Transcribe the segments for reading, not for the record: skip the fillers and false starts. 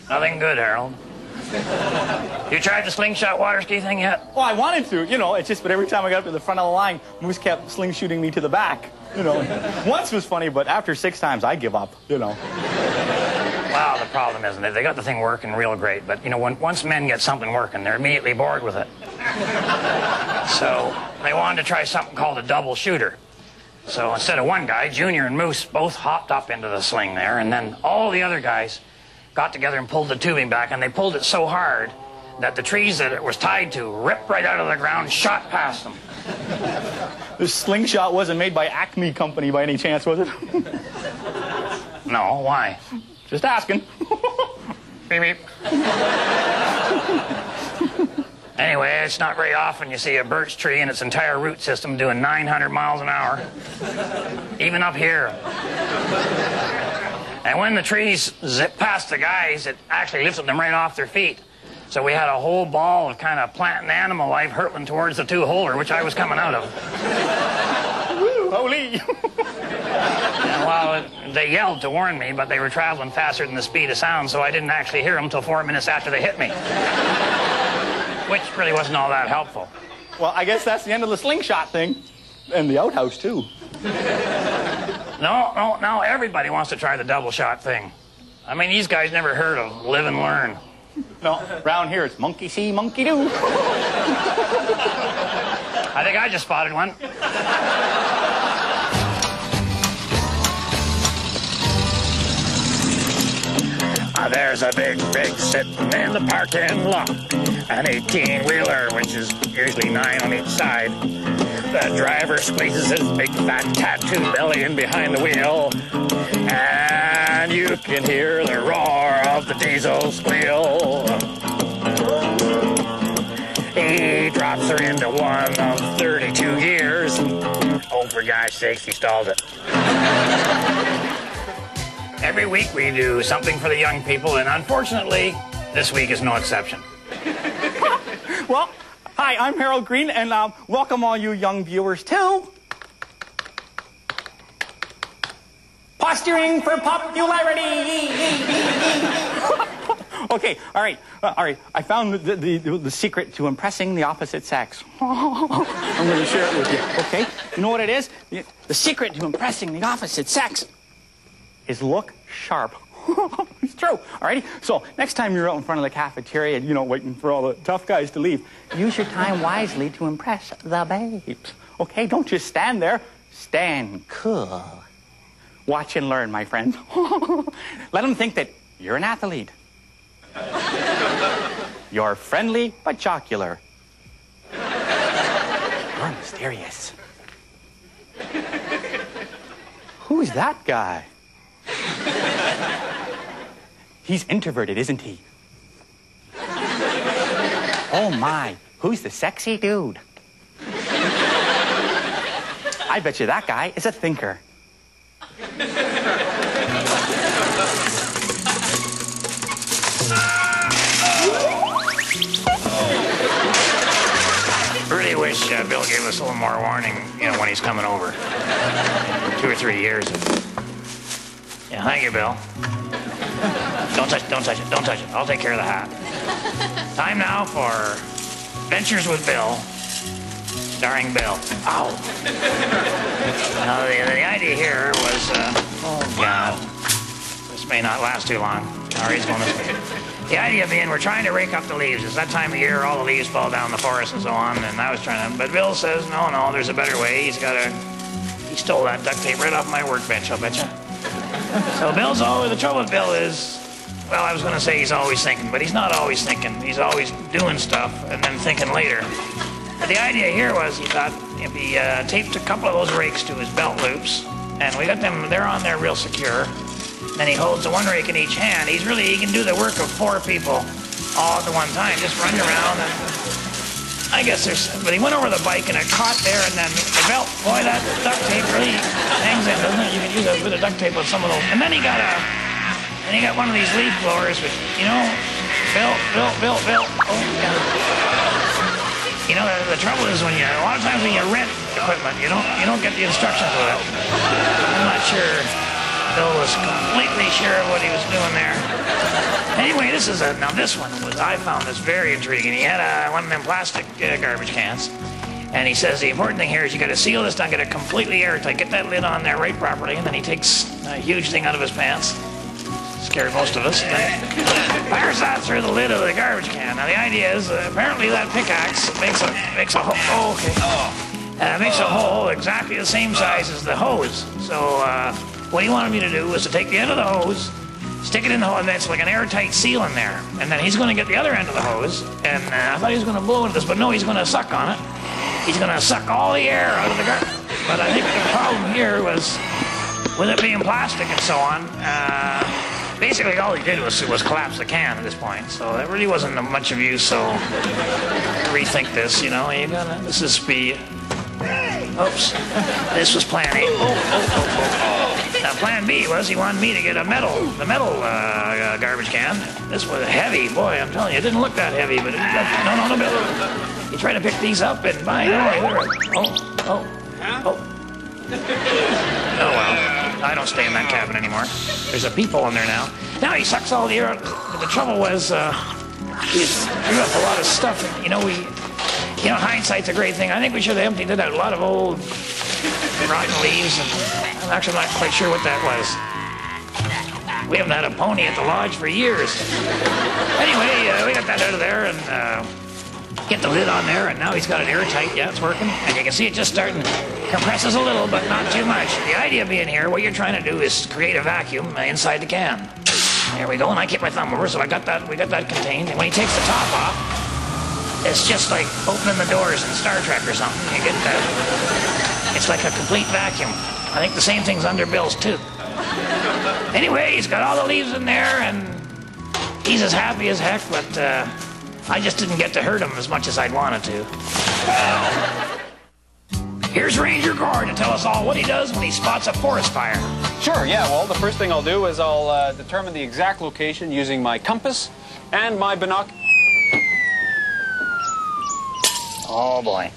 Nothing good, Harold. You tried the slingshot water ski thing yet? Well, I wanted to, it's just, but every time I got up to the front of the line, Moose kept slingshooting me to the back, Once was funny, but after 6 times, I give up, Well, the problem isn't it? They got the thing working real great, but, once men get something working, they're immediately bored with it. So they wanted to try something called a double shooter. So instead of one guy, Junior and Moose both hopped up into the sling there, and then all the other guys got together and pulled the tubing back, and they pulled it so hard that the trees that it was tied to ripped right out of the ground, shot past them. This slingshot wasn't made by Acme Company by any chance, was it? No, why? Just asking. Beep, beep. Anyway, it's not very often you see a birch tree and its entire root system doing 900 miles an hour. Even up here. And when the trees zip past the guys, it actually lifted them right off their feet. So we had a whole ball of kind of plant and animal life hurtling towards the two-holer, which I was coming out of. Woo, holy! And, well, they yelled to warn me, but they were traveling faster than the speed of sound, so I didn't actually hear them until 4 minutes after they hit me. Which really wasn't all that helpful. Well, I guess that's the end of the slingshot thing. And the outhouse, too. No, everybody wants to try the double shot thing. I mean, these guys never heard of live and learn. No, around here it's monkey see, monkey do. I think I just spotted one. There's a big rig sitting in the parking lot. An 18-wheeler, which is usually 9 on each side. The driver squeezes his big fat tattooed belly in behind the wheel. And you can hear the roar of the diesel squeal. He drops her into one of 32 gears. Oh, for gosh sakes, he stalled it. Every week we do something for the young people, and unfortunately, this week is no exception. Well, hi, I'm Harold Green, and welcome all you young viewers to Posturing for Popularity. Okay, all right. I found the secret to impressing the opposite sex. I'm going to share it with you. Okay, you know what it is? The secret to impressing the opposite sex is look sharp. It's true. All righty. So next time you're out in front of the cafeteria, waiting for all the tough guys to leave, use your time wisely to impress the babes. Okay? Don't just stand there. Stand cool. Watch and learn, my friend. Let them think that you're an athlete. You're friendly but jocular. You're mysterious. Who's that guy? He's introverted, isn't he? Oh my, who's the sexy dude? I bet you that guy is a thinker. Really wish Bill gave us a little more warning, when he's coming over. 2 or 3 years. Yeah, thank you, Bill. Don't touch it. I'll take care of the hat. Time now for Adventures with Bill, starring Bill. Ow. Now, the idea here was, oh, God. This may not last too long. All right, he's going this way. The idea being we're trying to rake up the leaves. It's that time of year, all the leaves fall down the forest and so on, and I was trying to, but Bill says, no, there's a better way. He stole that duct tape right off my workbench, I'll bet you. So the trouble with Bill is, well, I was going to say he's always thinking, but he's not always thinking. He's always doing stuff and then thinking later. But the idea here was he thought if he taped a couple of those rakes to his belt loops, and we got them, they're on there real secure, then he holds the one rake in each hand, he can do the work of 4 people all at the one time, just running around and but he went over the bike and it caught there, and then the belt, boy, that duct tape really hangs in, doesn't it? You can use a bit of duct tape with some of those. And then he got one of these leaf blowers, which, Bill. Oh, yeah. The trouble is a lot of times when you rent equipment, you don't get the instructions with it. I'm not sure Bill was completely sure of what he was doing there. Anyway, now this one I found this very intriguing. He had one of them plastic garbage cans. And he says the important thing here is you got to seal this down, get it completely airtight, get that lid on there right properly, and then he takes a huge thing out of his pants. Scared most of us. And then fires that through the lid of the garbage can. Now the idea is apparently that pickaxe makes a hole. Oh, okay. Makes a hole exactly the same size as the hose. So what he wanted me to do was to take the end of the hose, stick it in the hole, and it's like an airtight seal in there. And then he's going to get the other end of the hose, and I thought he was going to blow into this, but no, he's going to suck on it. He's going to suck all the air out of the garbage. But I think the problem here was, with it being plastic and so on, basically all he did was collapse the can at this point. So that really wasn't much of use, so rethink this, you know. This is oops. This was plan A. Now plan B was he wanted me to get the metal garbage can. This was heavy, boy. I'm telling you, it didn't look that heavy, but no. You try to pick these up and my oh well. I don't stay in that cabin anymore. There's a peephole in there now. Now he sucks all the air out. But the trouble was he threw up a lot of stuff. Hindsight's a great thing. I think we should have emptied it out. A lot of old rotten leaves, and I'm actually not quite sure what that was. We haven't had a pony at the lodge for years. Anyway, we got that out of there and get the lid on there, and now he's got it airtight. Yeah, it's working. And you can see it just starting to compresses a little, but not too much. The idea being here, what you're trying to do is create a vacuum inside the can. There we go, and I keep my thumb over, so we got that contained. And when he takes the top off, it's just like opening the doors in Star Trek or something. You get that. It's like a complete vacuum. I think the same thing's under Bill's too. Anyway, he's got all the leaves in there, and he's as happy as heck, but I just didn't get to hurt him as much as I'd wanted to. Here's Ranger Gord to tell us all what he does when he spots a forest fire. Sure, yeah, well, the first thing I'll do is I'll determine the exact location using my compass and my binoculars. Oh, boy.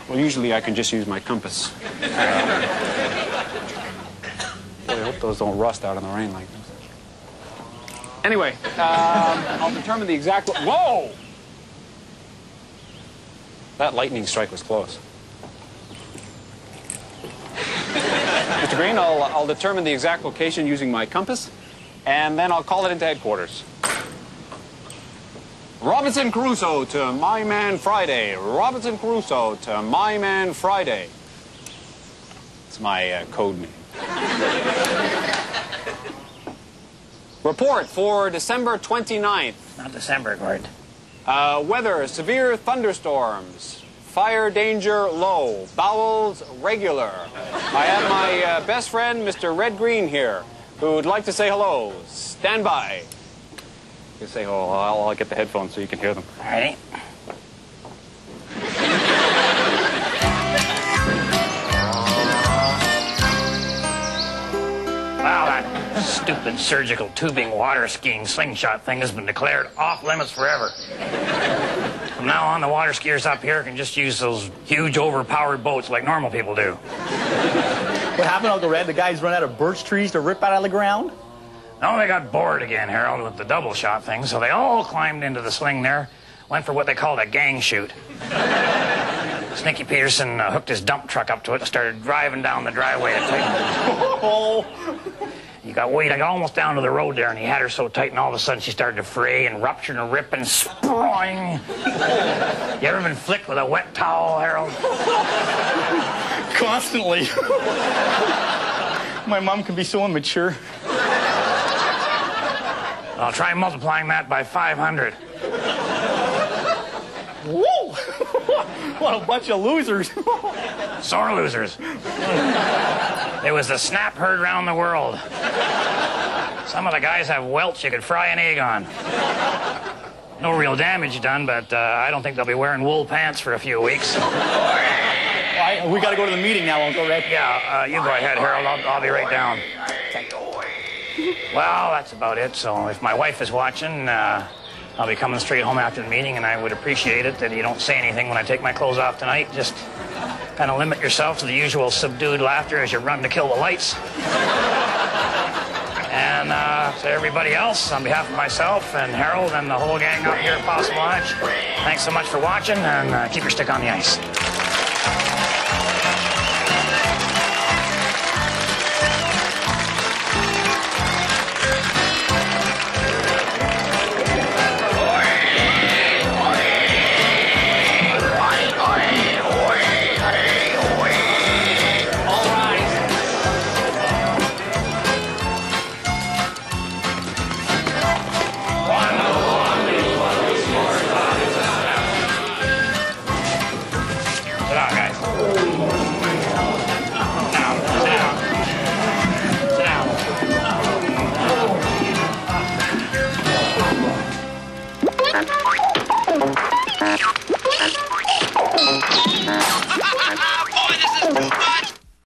Well, usually I can just use my compass. Boy, I hope those don't rust out in the rain like this. Anyway, I'll determine the exact... Whoa! That lightning strike was close. Mr. Green, I'll determine the exact location using my compass, and then I'll call it into headquarters. Robinson Crusoe to My Man Friday. Robinson Crusoe to My Man Friday. It's my code name. Report for December 29th. Not December, Gord. Weather, severe thunderstorms. Fire danger low. Bowels regular. I have my best friend, Mr. Red Green, here, who would like to say hello. Stand by. You say hello. I'll get the headphones so you can hear them. All righty. Wow, that stupid surgical tubing water skiing slingshot thing has been declared off limits forever. From now on, the water skiers up here can just use those huge overpowered boats like normal people do. What happened, Uncle Red? The guys run out of birch trees to rip out of the ground? No, they got bored again, Harold, with the double shot thing, so they all climbed into the sling there, went for what they called a gang shoot. Snicky Peterson hooked his dump truck up to it and started driving down the driveway at tight. He got almost down to the road there, and he had her so tight, and all of a sudden she started to fray and rupture and rip and sprawling. You ever been flicked with a wet towel, Harold? Constantly. My mom can be so immature. I'll try multiplying that by 500. Woo! What a bunch of losers. Sore losers. It was the snap heard round the world. Some of the guys have welts you could fry an egg on. No real damage done, but I don't think they'll be wearing wool pants for a few weeks. We got to go to the meeting now, Uncle Red. Yeah, you go ahead, Harold. I'll be right down. Well, that's about it. So if my wife is watching, I'll be coming straight home after the meeting, and I would appreciate it that you don't say anything when I take my clothes off tonight. Just kind of limit yourself to the usual subdued laughter as you run to kill the lights. And to everybody else, on behalf of myself and Harold and the whole gang out here at Possum Lodge, thanks so much for watching, and keep your stick on the ice.